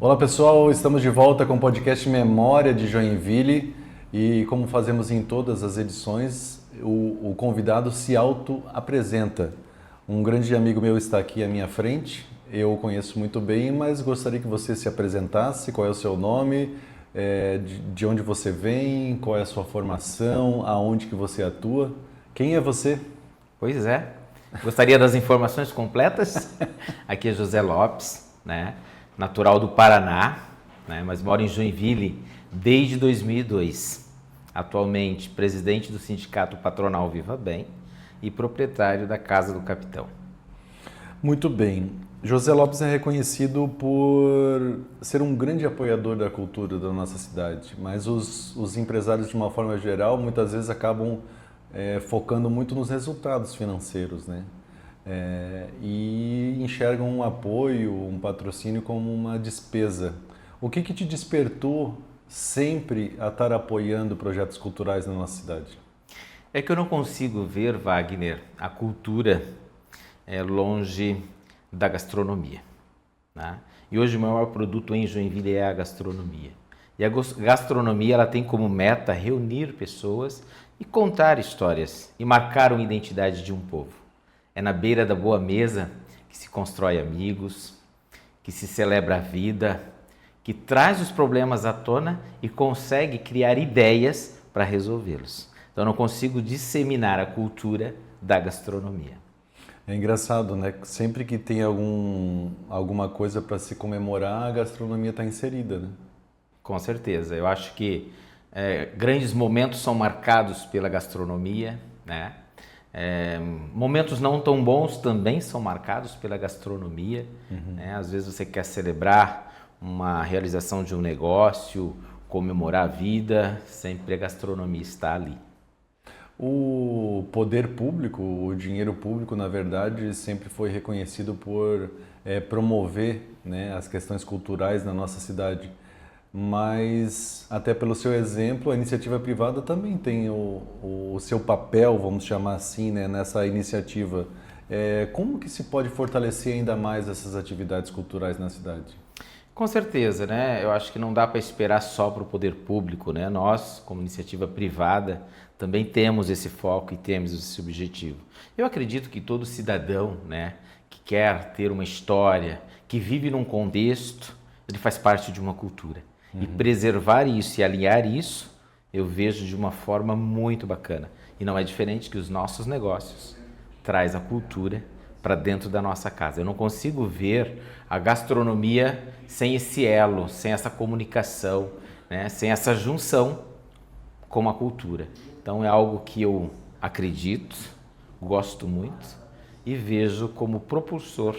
Olá pessoal, estamos de volta com o podcast Memória de Joinville e como fazemos em todas as edições, o convidado se auto-apresenta. Um grande amigo meu está aqui à minha frente, eu o conheço muito bem, mas gostaria que você se apresentasse, qual é o seu nome, de onde você vem, qual é a sua formação, aonde que você atua, quem é você? Pois é, gostaria das informações completas? Aqui é José Lopes, né? Natural do Paraná, né? Mas moro em Joinville desde 2002. Atualmente presidente do Sindicato Patronal Viva Bem e proprietário da Casa do Capitão. Muito bem. José Lopes é reconhecido por ser um grande apoiador da cultura da nossa cidade, mas os empresários, de uma forma geral, muitas vezes acabam focando muito nos resultados financeiros, né? E enxergam um apoio, um patrocínio como uma despesa. O que te despertou sempre a estar apoiando projetos culturais na nossa cidade? É que eu não consigo ver, Wagner, a cultura longe da gastronomia, né? E hoje o maior produto em Joinville é a gastronomia. E a gastronomia ela tem como meta reunir pessoas e contar histórias e marcar uma identidade de um povo. É na beira da boa mesa que se constrói amigos, que se celebra a vida, que traz os problemas à tona e consegue criar ideias para resolvê-los. Então eu não consigo disseminar a cultura da gastronomia. É engraçado, né? Sempre que tem alguma coisa para se comemorar, a gastronomia está inserida, né? Com certeza. Eu acho que grandes momentos são marcados pela gastronomia, né? Momentos não tão bons também são marcados pela gastronomia, né? Às vezes você quer celebrar uma realização de um negócio, comemorar a vida, sempre a gastronomia está ali. O poder público, o dinheiro público, na verdade, sempre foi reconhecido por promover, né, as questões culturais na nossa cidade. Mas, até pelo seu exemplo, a iniciativa privada também tem o seu papel, vamos chamar assim, né, nessa iniciativa. Como que se pode fortalecer ainda mais essas atividades culturais na cidade? Com certeza, né? Eu acho que não dá para esperar só para o poder público, né? Nós, como iniciativa privada, também temos esse foco e temos esse objetivo. Eu acredito que todo cidadão, né, que quer ter uma história, que vive num contexto, ele faz parte de uma cultura. E preservar isso e alinhar isso, eu vejo de uma forma muito bacana. E não é diferente que os nossos negócios traz a cultura para dentro da nossa casa. Eu não consigo ver a gastronomia sem esse elo, sem essa comunicação, né? Sem essa junção com a cultura. Então é algo que eu acredito, gosto muito e vejo como propulsor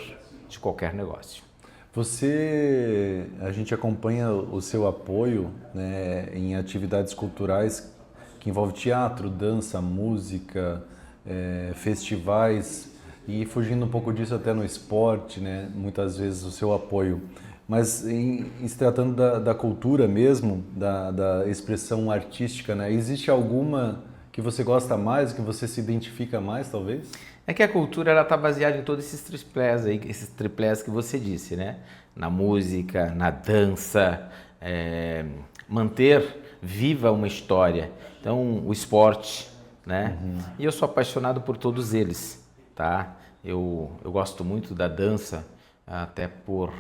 de qualquer negócio. A gente acompanha o seu apoio, né, em atividades culturais que envolvem teatro, dança, música, festivais e fugindo um pouco disso até no esporte, né, muitas vezes o seu apoio. Mas em se tratando da cultura mesmo, da expressão artística, né, existe alguma que você gosta mais, que você se identifica mais, talvez? É que a cultura ela está baseada em todos esses triplés que você disse, né? Na música, na dança, manter viva uma história. Então, o esporte, né? E eu sou apaixonado por todos eles, tá? Eu gosto muito da dança, até por...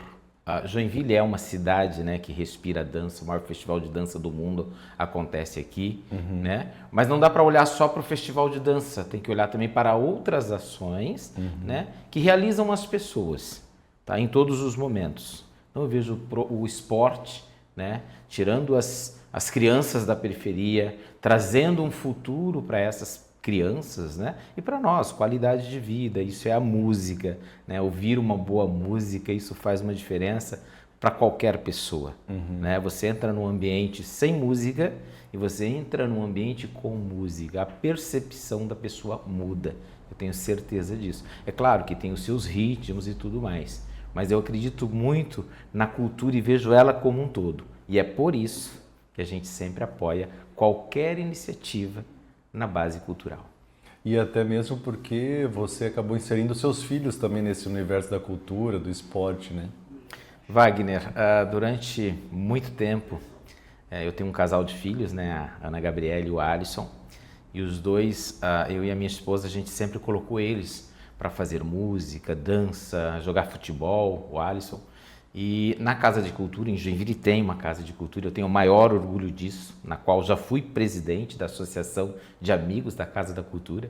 Joinville é uma cidade, né, que respira dança, o maior festival de dança do mundo acontece aqui, né? Mas não dá para olhar só para o festival de dança, tem que olhar também para outras ações, né, que realizam as pessoas, tá? Em todos os momentos. Então eu vejo o esporte, né, tirando as crianças da periferia, trazendo um futuro para essas crianças, né? E para nós, qualidade de vida, isso é a música, né? Ouvir uma boa música, isso faz uma diferença para qualquer pessoa, né? Você entra num ambiente sem música e você entra num ambiente com música, a percepção da pessoa muda, eu tenho certeza disso. É claro que tem os seus ritmos e tudo mais, mas eu acredito muito na cultura e vejo ela como um todo, e é por isso que a gente sempre apoia qualquer iniciativa na base cultural. E até mesmo porque você acabou inserindo seus filhos também nesse universo da cultura, do esporte, né? Wagner, durante muito tempo, eu tenho um casal de filhos, né, a Ana Gabriela e o Alisson, e os dois, eu e a minha esposa, a gente sempre colocou eles para fazer música, dança, jogar futebol, o Alisson. E na Casa de Cultura, em Joinville, tem uma Casa de Cultura, eu tenho o maior orgulho disso, na qual já fui presidente da Associação de Amigos da Casa da Cultura.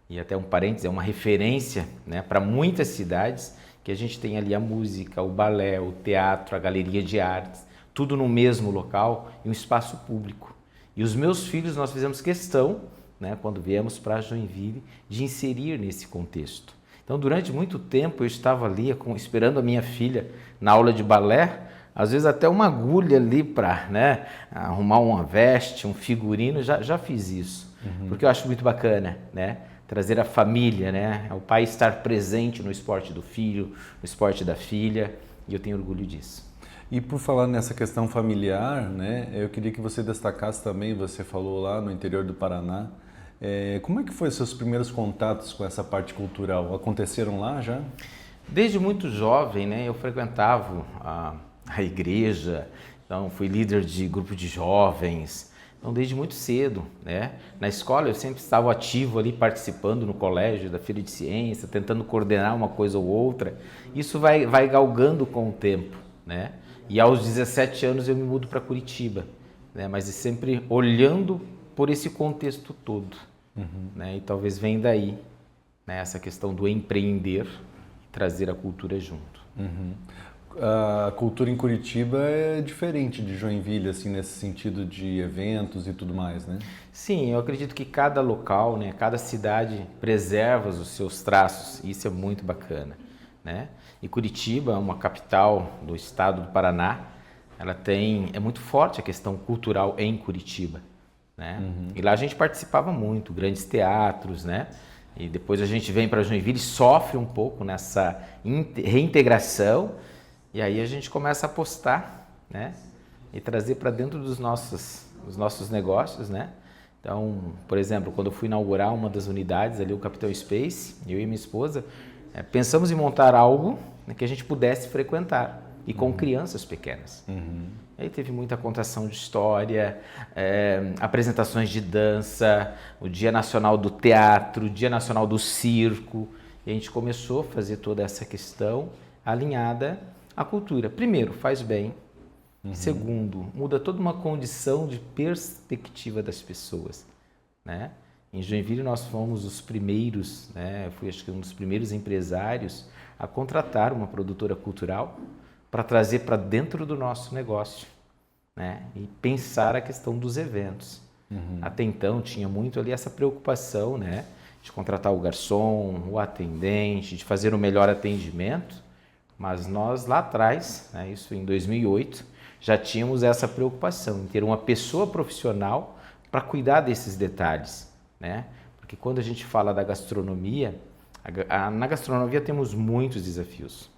E até um parênteses, é uma referência, né, para muitas cidades, que a gente tem ali a música, o balé, o teatro, a galeria de artes, tudo no mesmo local e um espaço público. E os meus filhos, nós fizemos questão, né, quando viemos para Joinville, de inserir nesse contexto. Então, durante muito tempo, eu estava ali esperando a minha filha na aula de balé, às vezes até uma agulha ali para, né, arrumar uma veste, um figurino, já fiz isso, porque eu acho muito bacana, né, trazer a família, né, o pai estar presente no esporte do filho, no esporte da filha, e eu tenho orgulho disso. E por falar nessa questão familiar, né, eu queria que você destacasse também, você falou lá no interior do Paraná, como é que foi seus primeiros contatos com essa parte cultural? Aconteceram lá já? Desde muito jovem, né, eu frequentava a igreja, então fui líder de grupo de jovens, então desde muito cedo, né? Na escola eu sempre estava ativo ali, participando no colégio da feira de ciência, tentando coordenar uma coisa ou outra. Isso vai galgando com o tempo, né? E aos 17 anos eu me mudo para Curitiba, né? Mas sempre olhando por esse contexto todo, né? E talvez venha daí, né, essa questão do empreender e trazer a cultura junto. A cultura em Curitiba é diferente de Joinville, assim, nesse sentido de eventos e tudo mais, né? Sim, eu acredito que cada local, né, cada cidade preserva os seus traços, e isso é muito bacana, né? E Curitiba, uma capital do estado do Paraná, é muito forte a questão cultural em Curitiba, né? E lá a gente participava muito, grandes teatros, né? E depois a gente vem para Joinville e sofre um pouco nessa reintegração, e aí a gente começa a apostar, né? E trazer para dentro dos nossos negócios, né? Então, por exemplo, quando eu fui inaugurar uma das unidades ali, o Capitão Space, eu e minha esposa, pensamos em montar algo, né, que a gente pudesse frequentar, e com crianças pequenas. Aí teve muita contação de história, apresentações de dança, o Dia Nacional do Teatro, o Dia Nacional do Circo, e a gente começou a fazer toda essa questão alinhada à cultura. Primeiro, faz bem. Segundo, muda toda uma condição de perspectiva das pessoas, né? Em Joinville nós fomos os primeiros, né? Eu fui acho que um dos primeiros empresários a contratar uma produtora cultural para trazer para dentro do nosso negócio, né? E pensar a questão dos eventos. Até então tinha muito ali essa preocupação, né, de contratar o garçom, o atendente, de fazer o melhor atendimento, mas nós lá atrás, né, isso em 2008, já tínhamos essa preocupação em ter uma pessoa profissional para cuidar desses detalhes, né? Porque quando a gente fala da gastronomia, na gastronomia temos muitos desafios.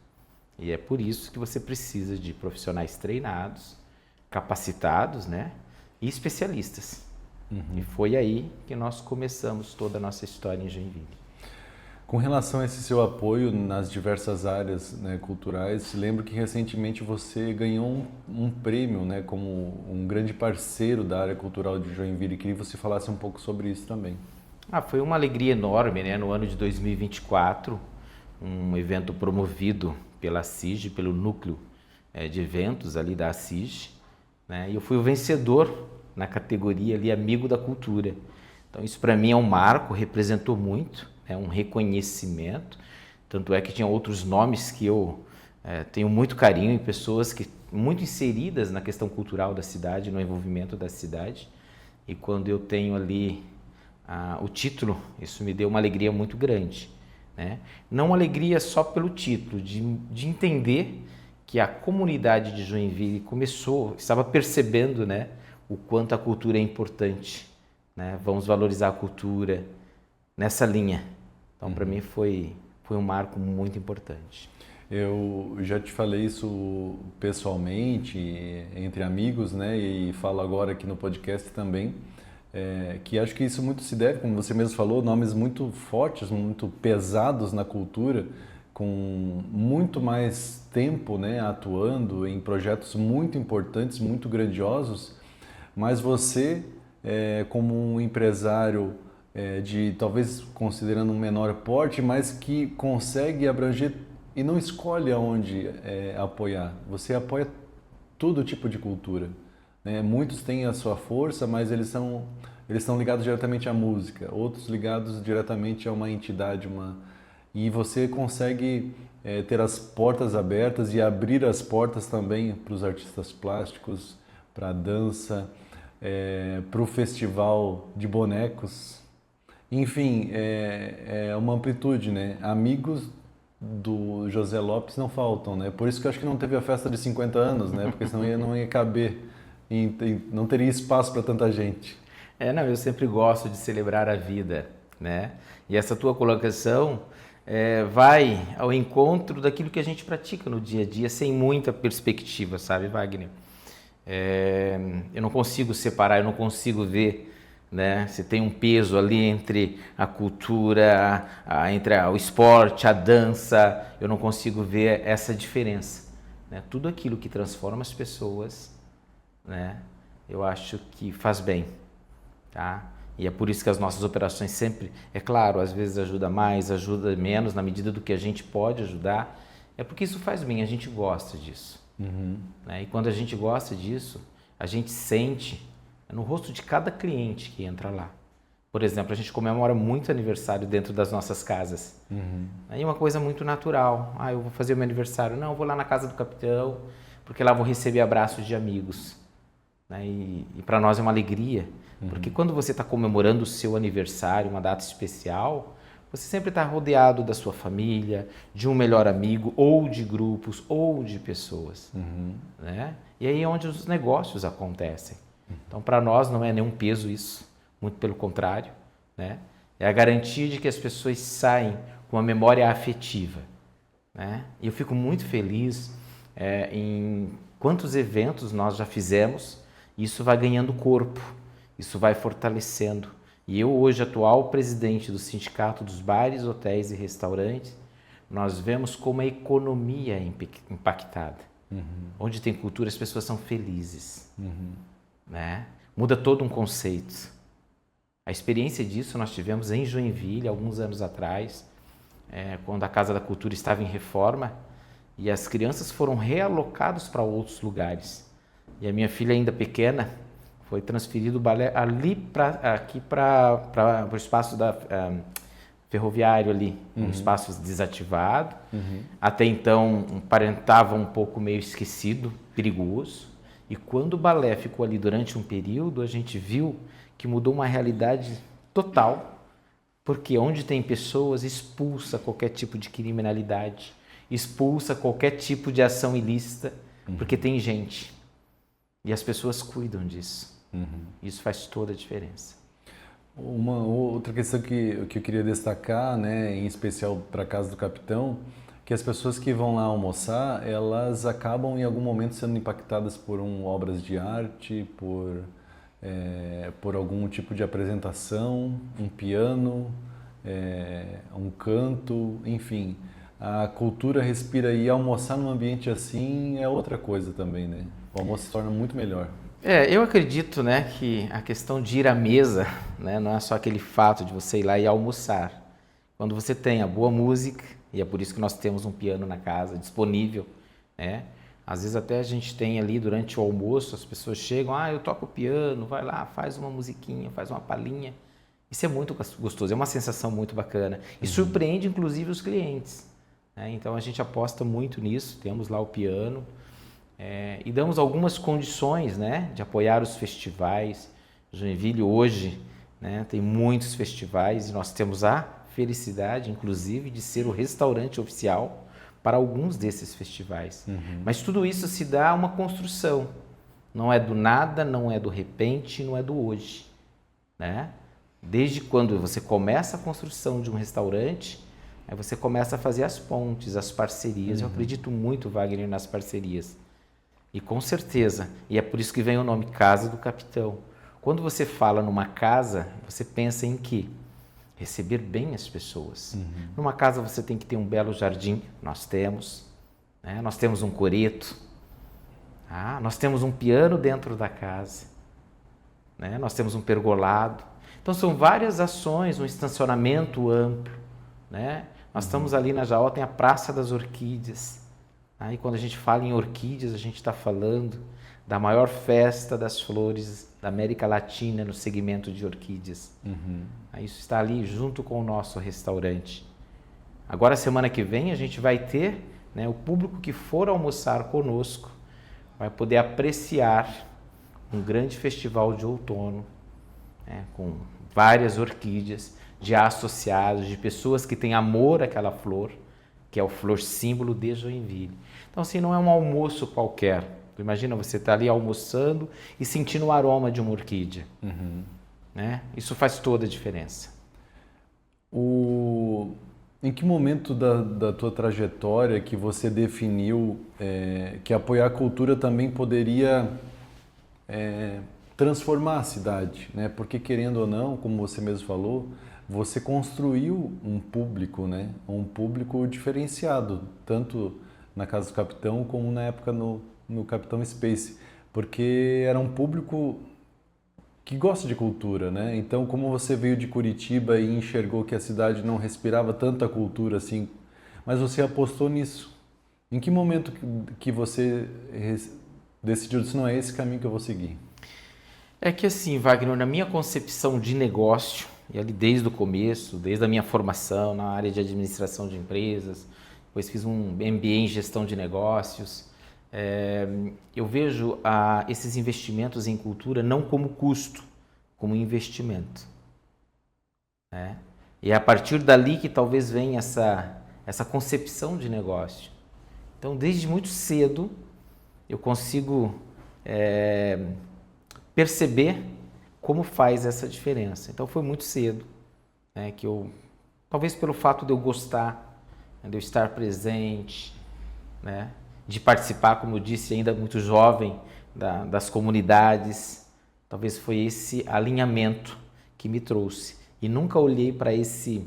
E é por isso que você precisa de profissionais treinados, capacitados, né? E especialistas. E foi aí que nós começamos toda a nossa história em Joinville. Com relação a esse seu apoio nas diversas áreas, né, culturais, lembro que recentemente você ganhou um prêmio, né, como um grande parceiro da área cultural de Joinville. Queria que você falasse um pouco sobre isso também. Foi uma alegria enorme, né, no ano de 2024, um evento promovido pela CIG, pelo núcleo de eventos ali da CIG, né, e eu fui o vencedor na categoria ali Amigo da Cultura. Então isso para mim é um marco, representou muito, é um reconhecimento, tanto é que tinha outros nomes que eu tenho muito carinho em pessoas que muito inseridas na questão cultural da cidade, no envolvimento da cidade, e quando eu tenho ali o título, isso me deu uma alegria muito grande, né? Não uma alegria só pelo título, de entender que a comunidade de Joinville estava percebendo, né, o quanto a cultura é importante, né? Vamos valorizar a cultura nessa linha. Então, para mim, foi um marco muito importante. Eu já te falei isso pessoalmente, entre amigos, né? E falo agora aqui no podcast também, que acho que isso muito se deve, como você mesmo falou, nomes muito fortes, muito pesados na cultura, com muito mais tempo, né, atuando em projetos muito importantes, muito grandiosos, mas você, como um empresário de talvez considerando um menor porte, mas que consegue abranger e não escolhe aonde apoiar. Você apoia todo tipo de cultura, né? Muitos têm a sua força, mas eles estão ligados diretamente à música, outros ligados diretamente a uma entidade, e você consegue ter as portas abertas e abrir as portas também para os artistas plásticos, para a dança, para o festival de bonecos. Enfim, é uma amplitude, né? Amigos do José Lopes não faltam, né? Por isso que eu acho que não teve a festa de 50 anos, né? Porque senão não ia caber, não teria espaço para tanta gente. Não, eu sempre gosto de celebrar a vida, né? E essa tua colocação vai ao encontro daquilo que a gente pratica no dia a dia, sem muita perspectiva, sabe, Wagner? Eu não consigo separar, eu não consigo ver, né? Se tem um peso ali entre a cultura, entre o esporte, a dança, eu não consigo ver essa diferença, né? Tudo aquilo que transforma as pessoas, né? Eu acho que faz bem, tá? E é por isso que as nossas operações sempre, é claro, às vezes ajuda mais, ajuda menos, na medida do que a gente pode ajudar, é porque isso faz bem, a gente gosta disso. Né? E quando a gente gosta disso, a gente sente no rosto de cada cliente que entra lá. Por exemplo, a gente comemora muito aniversário dentro das nossas casas. Aí é uma coisa muito natural. Eu vou fazer o meu aniversário. Não, eu vou lá na casa do capitão, porque lá vou receber abraços de amigos. Né? E para nós é uma alegria, porque quando você está comemorando o seu aniversário, uma data especial, você sempre está rodeado da sua família, de um melhor amigo, ou de grupos, ou de pessoas. Né? E aí é onde os negócios acontecem. Então, para nós não é nenhum peso isso, muito pelo contrário, né? É a garantia de que as pessoas saem com uma memória afetiva, né? E eu fico muito feliz em quantos eventos nós já fizemos, e isso vai ganhando corpo, isso vai fortalecendo. E eu, hoje, atual presidente do Sindicato dos Bares, Hotéis e Restaurantes, nós vemos como a economia é impactada. Onde tem cultura, as pessoas são felizes. Né? Muda todo um conceito. A experiência disso nós tivemos em Joinville, alguns anos atrás, quando a Casa da Cultura estava em reforma e as crianças foram realocadas para outros lugares. E a minha filha, ainda pequena, foi transferido o balé aqui para o espaço ferroviário ali, um espaço desativado. Até então, parentava um pouco meio esquecido, perigoso. E quando o balé ficou ali durante um período, a gente viu que mudou uma realidade total, porque onde tem pessoas, expulsa qualquer tipo de criminalidade, expulsa qualquer tipo de ação ilícita, porque tem gente. E as pessoas cuidam disso. Isso faz toda a diferença. Uma outra questão que eu queria destacar, né, em especial para a Casa do Capitão, que as pessoas que vão lá almoçar, elas acabam em algum momento sendo impactadas por obras de arte, por algum tipo de apresentação, um piano, um canto, enfim. A cultura respira, e almoçar num ambiente assim é outra coisa também, né? O almoço se torna muito melhor. Eu acredito, né, que a questão de ir à mesa, né, não é só aquele fato de você ir lá e almoçar. Quando você tem a boa música, e é por isso que nós temos um piano na casa disponível, né? Às vezes até a gente tem ali durante o almoço, as pessoas chegam, eu toco piano, vai lá, faz uma musiquinha, faz uma palhinha. Isso é muito gostoso, é uma sensação muito bacana. E surpreende inclusive os clientes, né? Então a gente aposta muito nisso, temos lá o piano, e damos algumas condições, né, de apoiar os festivais. Joinville hoje, né, tem muitos festivais e nós temos a felicidade, inclusive, de ser o restaurante oficial para alguns desses festivais. Mas tudo isso se dá uma construção. Não é do nada, não é do repente, não é do hoje, né? Desde quando você começa a construção de um restaurante, aí você começa a fazer as pontes, as parcerias. Eu acredito muito, Wagner, nas parcerias. E com certeza, e é por isso que vem o nome Casa do Capitão. Quando você fala numa casa, você pensa em quê? receber bem as pessoas. Numa casa você tem que ter um belo jardim, nós temos, né? Nós temos um coreto, nós temos um piano dentro da casa, né? Nós temos um pergolado. Então são várias ações, um estacionamento amplo, né? Nós estamos ali na Jaó, tem a Praça das Orquídeas. E quando a gente fala em orquídeas, a gente está falando da maior festa das flores da América Latina no segmento de orquídeas. Isso está ali junto com o nosso restaurante. Agora, semana que vem, a gente vai ter, né, o público que for almoçar conosco vai poder apreciar um grande festival de outono, né, com várias orquídeas de associados, de pessoas que têm amor àquela flor, que é o flor símbolo de Joinville. Então, assim, não é um almoço qualquer. Imagina você estar ali almoçando e sentindo o aroma de uma orquídea. Né? Isso faz toda a diferença. Em que momento da tua trajetória que você definiu que apoiar a cultura também poderia transformar a cidade, né? Porque, querendo ou não, como você mesmo falou, você construiu um público, né? Um público diferenciado, tanto na Casa do Capitão como na época no Capitão Space, porque era um público que gosta de cultura, né? Então, como você veio de Curitiba e enxergou que a cidade não respirava tanta cultura assim, mas você apostou nisso. Em que momento que você decidiu, disse, não, é esse caminho que eu vou seguir? É que assim, Wagner, na minha concepção de negócio, e ali desde o começo, desde a minha formação na área de administração de empresas, depois fiz um MBA em gestão de negócios, eu vejo esses investimentos em cultura não como custo, como investimento. Né? E é a partir dali que talvez venha essa concepção de negócio. Então, desde muito cedo, eu consigo perceber como faz essa diferença. Então, foi muito cedo, né, que eu, talvez pelo fato de eu gostar, né, de eu estar presente, né, de participar, como eu disse, ainda muito jovem, das comunidades, talvez foi esse alinhamento que me trouxe. E nunca olhei para esse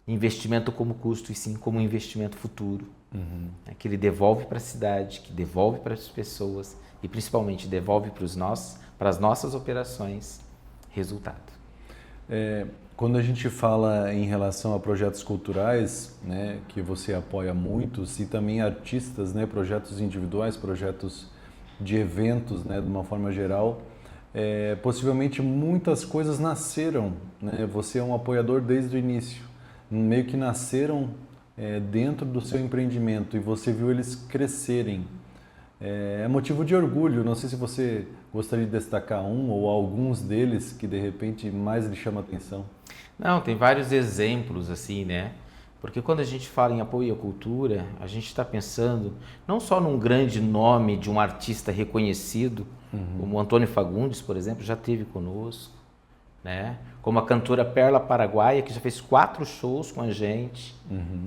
investimento como custo, e sim como um investimento futuro, que ele devolve para a cidade, que devolve para as pessoas e principalmente devolve para as nossas operações resultado. Quando a gente fala em relação a projetos culturais, né, que você apoia muitos, e também artistas, né, projetos individuais, projetos de eventos, né, de uma forma geral, possivelmente muitas coisas nasceram, né? Você é um apoiador desde o início, meio que nasceram dentro do seu empreendimento e você viu eles crescerem. É motivo de orgulho. Não sei se você gostaria de destacar um ou alguns deles que de repente mais lhe chama a atenção. Não, tem vários exemplos assim, né? Porque quando a gente fala em apoio à cultura, a gente está pensando não só num grande nome de um artista reconhecido, como o Antônio Fagundes, por exemplo, já esteve conosco, né? Como a cantora Perla Paraguaia, que já fez 4 shows com a gente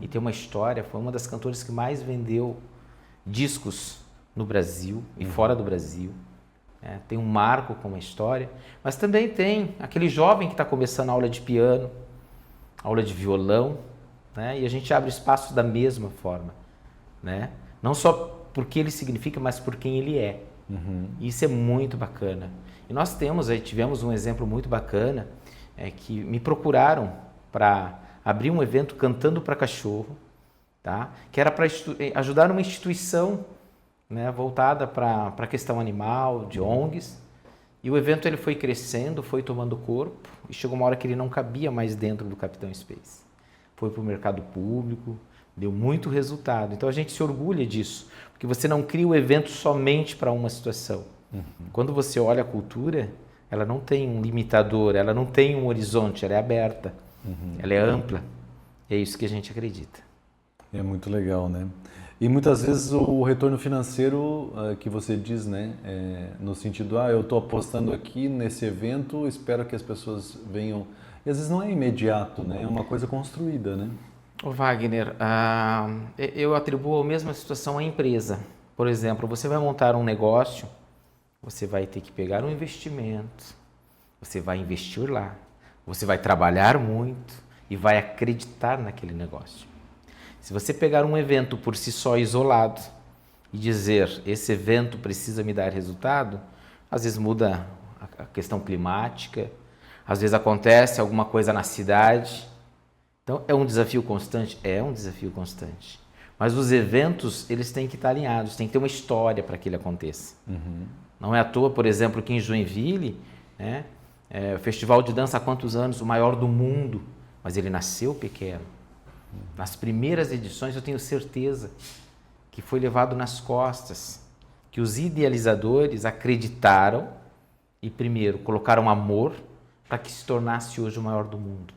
e tem uma história, foi uma das cantoras que mais vendeu discos no Brasil e fora do Brasil. Tem um marco com uma história, mas também tem aquele jovem que está começando a aula de piano, aula de violão, né? E a gente abre espaço da mesma forma, né? Não só porque ele significa, mas por quem ele é. Isso é muito bacana. E nós tivemos um exemplo muito bacana, que me procuraram para abrir um evento cantando para cachorro, tá? Que era para ajudar uma instituição, né, voltada para a questão animal, de ONGs, e o evento ele foi crescendo, foi tomando corpo, e chegou uma hora que ele não cabia mais dentro do Capitão Space. Foi para o mercado público, deu muito resultado. Então a gente se orgulha disso, porque você não cria o evento somente para uma situação. Quando você olha a cultura, ela não tem um limitador, ela não tem um horizonte, ela é aberta, ela é ampla. É isso que a gente acredita. É muito legal, né? E muitas vezes o retorno financeiro que você diz, né, no sentido, eu estou apostando aqui nesse evento, espero que as pessoas venham. E às vezes não é imediato, né? É uma coisa construída, né? Ô Wagner, eu atribuo a mesma situação à empresa. Por exemplo, você vai montar um negócio, você vai ter que pegar um investimento, você vai investir lá, você vai trabalhar muito e vai acreditar naquele negócio. Se você pegar um evento por si só isolado e dizer, esse evento precisa me dar resultado, às vezes muda a questão climática, às vezes acontece alguma coisa na cidade. Então, é um desafio constante? É um desafio constante. Mas os eventos, eles têm que estar alinhados, tem que ter uma história para que ele aconteça. Não é à toa, por exemplo, que em Joinville, né, o festival de dança há quantos anos? O maior do mundo, mas ele nasceu pequeno. Nas primeiras edições, eu tenho certeza que foi levado nas costas, que os idealizadores acreditaram e, primeiro, colocaram amor para que se tornasse hoje o maior do mundo.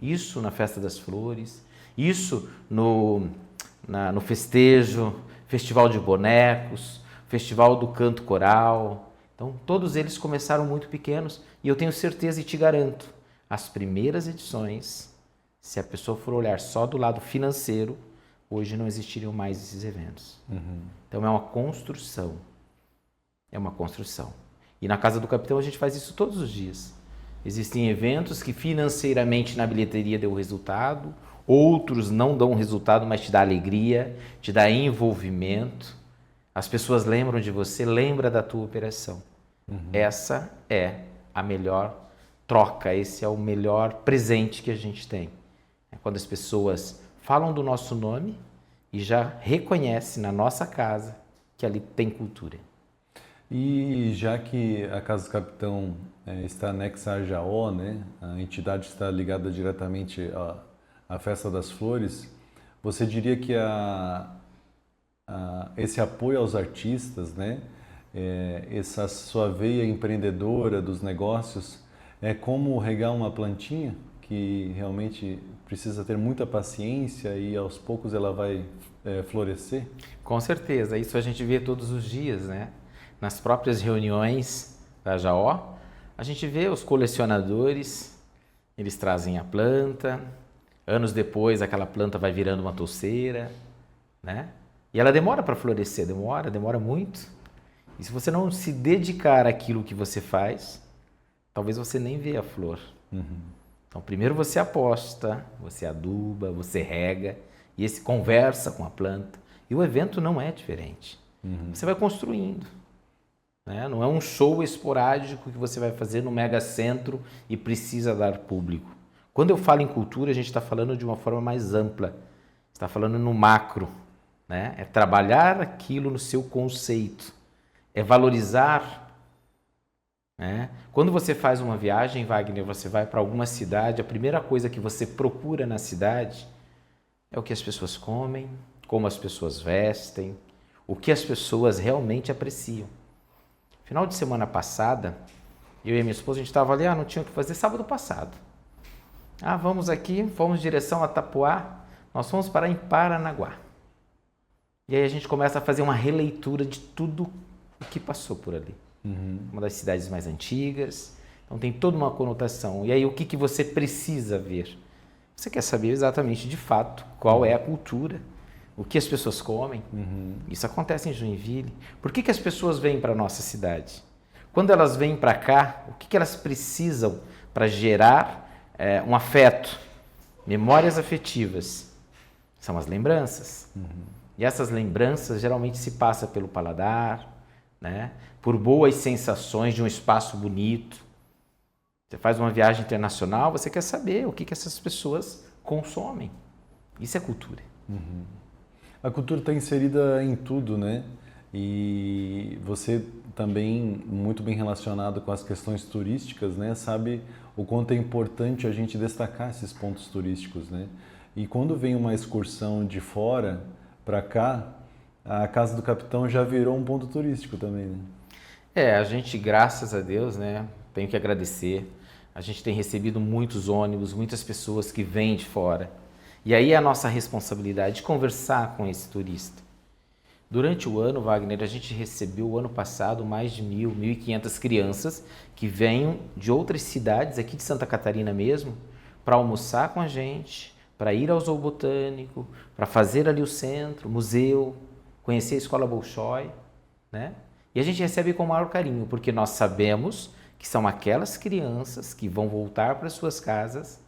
Isso na Festa das Flores, isso no festejo, Festival de Bonecos, Festival do Canto Coral. Então, todos eles começaram muito pequenos e eu tenho certeza e te garanto, as primeiras edições, se a pessoa for olhar só do lado financeiro, hoje não existiriam mais esses eventos. Então, é uma construção. É uma construção. E na Casa do Capitão a gente faz isso todos os dias. Existem eventos que financeiramente na bilheteria deu resultado, outros não dão resultado, mas te dá alegria, te dá envolvimento. As pessoas lembram de você, lembra da tua operação. Essa é a melhor troca, esse é o melhor presente que a gente tem. É quando as pessoas falam do nosso nome e já reconhecem na nossa casa que ali tem cultura. E já que a Casa do Capitão está anexa à Jaó, né, a entidade está ligada diretamente à Festa das Flores, você diria que esse apoio aos artistas, né, essa sua veia empreendedora dos negócios, é como regar uma plantinha que realmente precisa ter muita paciência e aos poucos ela vai florescer? Com certeza, isso a gente vê todos os dias, né? Nas próprias reuniões da Jaó, a gente vê os colecionadores, eles trazem a planta, anos depois aquela planta vai virando uma touceira, né? E ela demora para florescer, demora muito. E se você não se dedicar àquilo que você faz, talvez você nem vê a flor. Então, primeiro você aposta, você aduba, você rega, e esse conversa com a planta. E o evento não é diferente. Você vai construindo. Né? Não é um show esporádico que você vai fazer no megacentro e precisa dar público. Quando eu falo em cultura, a gente está falando de uma forma mais ampla. Está falando no macro. Né? É trabalhar aquilo no seu conceito. É valorizar. Né? Quando você faz uma viagem, Wagner, você vai para alguma cidade, a primeira coisa que você procura na cidade é o que as pessoas comem, como as pessoas vestem, o que as pessoas realmente apreciam. Final de semana passada, eu e minha esposa, a gente estava ali, não tinha o que fazer, sábado passado. Vamos aqui, fomos em direção a Tapuá, nós fomos parar em Paranaguá. E aí a gente começa a fazer uma releitura de tudo o que passou por ali. Uma das cidades mais antigas, então tem toda uma conotação. E aí o que você precisa ver? Você quer saber exatamente, de fato, qual é a cultura, o que as pessoas comem. Isso acontece em Joinville. Por que as pessoas vêm para a nossa cidade? Quando elas vêm para cá, o que elas precisam para gerar um afeto, memórias afetivas? São as lembranças. E essas lembranças geralmente se passam pelo paladar, né? Por boas sensações de um espaço bonito. Você faz uma viagem internacional, você quer saber o que essas pessoas consomem. Isso é cultura. A cultura está inserida em tudo, né? E você também, muito bem relacionado com as questões turísticas, né? Sabe o quanto é importante a gente destacar esses pontos turísticos, né? E quando vem uma excursão de fora para cá, a Casa do Capitão já virou um ponto turístico também, né? A gente, graças a Deus, né? Tenho que agradecer. A gente tem recebido muitos ônibus, muitas pessoas que vêm de fora. E aí é a nossa responsabilidade de conversar com esse turista. Durante o ano, Wagner, a gente recebeu o ano passado mais de 1.500 crianças que vêm de outras cidades, aqui de Santa Catarina mesmo, para almoçar com a gente, para ir ao Zoo Botânico, para fazer ali o centro, museu, conhecer a Escola Bolshoi, né? E a gente recebe com o maior carinho, porque nós sabemos que são aquelas crianças que vão voltar para suas casas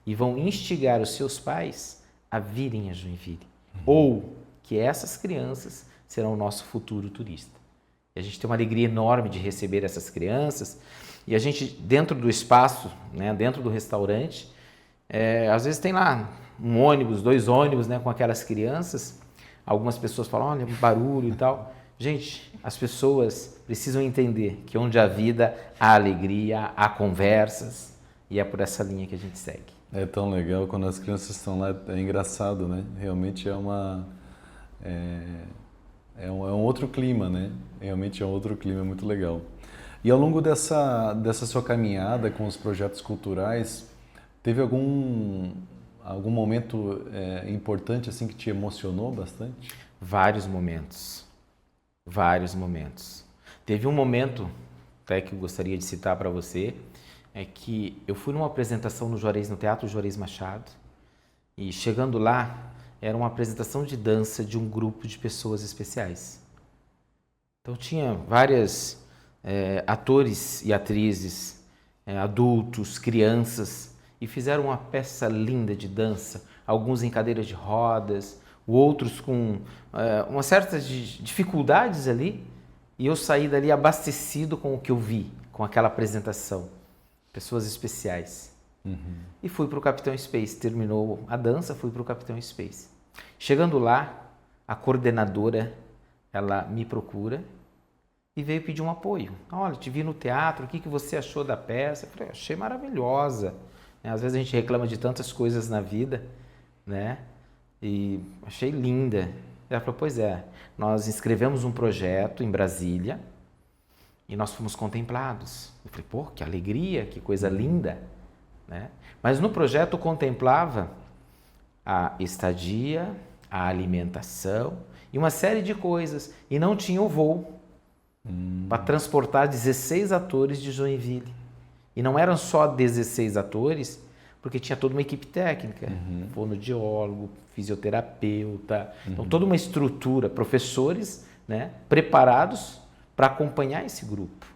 e vão instigar os seus pais a virem a Joinville. Ou que essas crianças serão o nosso futuro turista. E a gente tem uma alegria enorme de receber essas crianças e a gente, dentro do espaço, né, dentro do restaurante, às vezes tem lá um ônibus, 2 ônibus, né, com aquelas crianças. Algumas pessoas falam, olha, barulho e tal. Gente, as pessoas precisam entender que onde há vida, há alegria, há conversas, e é por essa linha que a gente segue. É tão legal quando as crianças estão lá, é engraçado, né? Realmente é um outro clima, né? Realmente é um outro clima muito legal. E ao longo dessa sua caminhada com os projetos culturais, teve algum momento importante assim que te emocionou bastante? Vários momentos. Teve um momento, até que eu gostaria de citar para você, é que eu fui numa apresentação no Teatro Juarez Machado, e chegando lá, era uma apresentação de dança de um grupo de pessoas especiais. Então tinha vários atores e atrizes, adultos, crianças, e fizeram uma peça linda de dança, alguns em cadeiras de rodas, outros com uma certa dificuldades ali, e eu saí dali abastecido com o que eu vi, com aquela apresentação. Pessoas especiais. E fui para o Capitão Space. Terminou a dança, fui para o Capitão Space. Chegando lá, a coordenadora, ela me procura e veio pedir um apoio. Olha, te vi no teatro, o que você achou da peça? Eu falei, achei maravilhosa. Às vezes a gente reclama de tantas coisas na vida, né? E achei linda. Ela falou, pois é, nós inscrevemos um projeto em Brasília e nós fomos contemplados. Eu falei, pô, que alegria, que coisa linda, né? Mas no projeto contemplava a estadia, a alimentação e uma série de coisas. E não tinha o voo para transportar 16 atores de Joinville. E não eram só 16 atores, porque tinha toda uma equipe técnica, fonoaudiólogo, fisioterapeuta, então toda uma estrutura, professores, né, preparados para acompanhar esse grupo.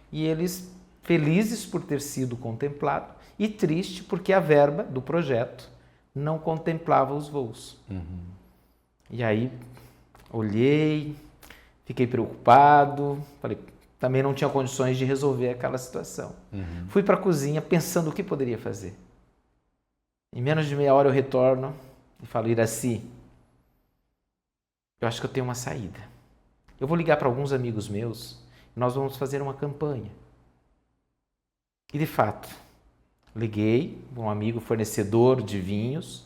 E eles felizes por ter sido contemplado e triste porque a verba do projeto não contemplava os voos. E aí olhei, fiquei preocupado, falei, também não tinha condições de resolver aquela situação. Fui para a cozinha pensando o que poderia fazer. Em menos de meia hora eu retorno e falo, Iraci, eu acho que eu tenho uma saída. Eu vou ligar para alguns amigos meus e nós vamos fazer uma campanha. E de fato, liguei para um amigo fornecedor de vinhos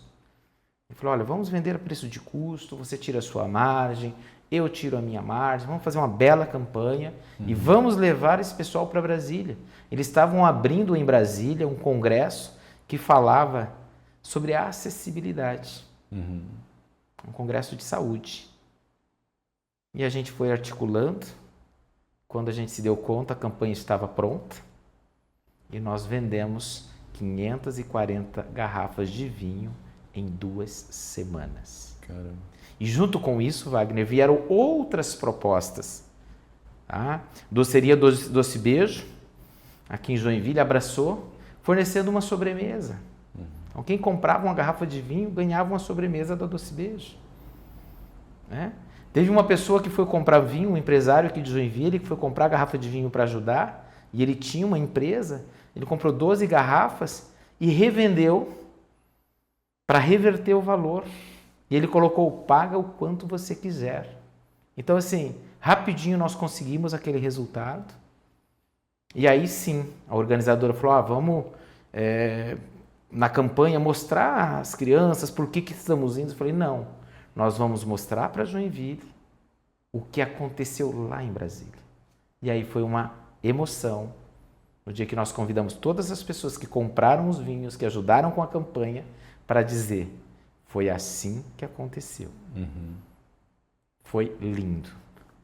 e falei, olha, vamos vender a preço de custo, você tira a sua margem, eu tiro a minha margem, vamos fazer uma bela campanha e vamos levar esse pessoal para Brasília. Eles estavam abrindo em Brasília um congresso que falava sobre a acessibilidade. Um congresso de saúde. E a gente foi articulando. Quando a gente se deu conta, a campanha estava pronta e nós vendemos 540 garrafas de vinho em 2 semanas. Caramba. E junto com isso, Wagner, vieram outras propostas. Tá? Doceria Doce Beijo, aqui em Joinville, abraçou, fornecendo uma sobremesa. Então, quem comprava uma garrafa de vinho ganhava uma sobremesa da Doce Beijo. Né? Teve uma pessoa que foi comprar vinho, um empresário aqui de Joinville, que foi comprar garrafa de vinho para ajudar, e ele tinha uma empresa, ele comprou 12 garrafas e revendeu para reverter o valor. E ele colocou, paga o quanto você quiser. Então, assim, rapidinho nós conseguimos aquele resultado. E aí sim, a organizadora falou, vamos na campanha mostrar às crianças por que estamos indo. Eu falei, não, nós vamos mostrar para Joinville o que aconteceu lá em Brasília. E aí foi uma emoção. No dia que nós convidamos todas as pessoas que compraram os vinhos, que ajudaram com a campanha, para dizer, foi assim que aconteceu. Foi lindo.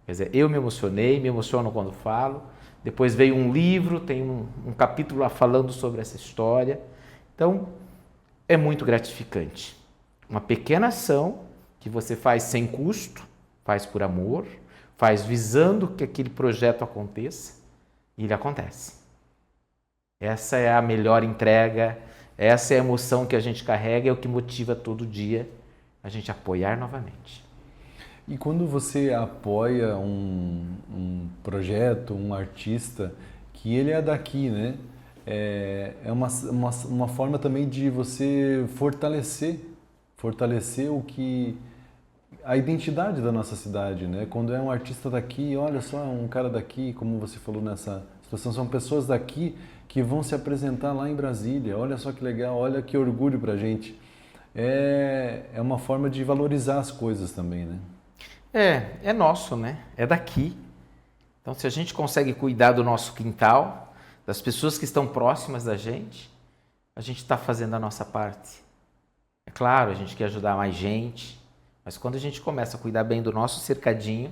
Quer dizer, eu me emocionei, me emociono quando falo. Depois veio um livro, tem um capítulo lá falando sobre essa história. Então, é muito gratificante. Uma pequena ação que você faz sem custo, faz por amor, faz visando que aquele projeto aconteça, e ele acontece. Essa é a melhor entrega, Essa é a emoção que a gente carrega, é o que motiva todo dia a gente apoiar novamente. E quando você apoia um projeto, um artista, que ele é daqui, né? É uma forma também de você fortalecer a identidade da nossa cidade, né? Quando é um artista daqui, olha só, um cara daqui, como você falou nessa situação, são pessoas daqui que vão se apresentar lá em Brasília. Olha só que legal, olha que orgulho pra gente. É uma forma de valorizar as coisas também, né? É nosso, né? É daqui. Então, se a gente consegue cuidar do nosso quintal, das pessoas que estão próximas da gente, a gente está fazendo a nossa parte. É claro, a gente quer ajudar mais gente, mas quando a gente começa a cuidar bem do nosso cercadinho,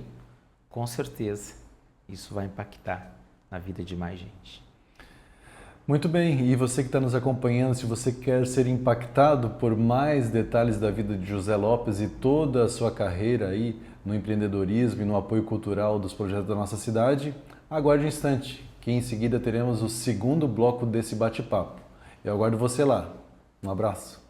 com certeza isso vai impactar na vida de mais gente. Muito bem, e você que está nos acompanhando, se você quer ser impactado por mais detalhes da vida de José Lopes e toda a sua carreira aí no empreendedorismo e no apoio cultural dos projetos da nossa cidade, aguarde um instante, que em seguida teremos o segundo bloco desse bate-papo. Eu aguardo você lá. Um abraço.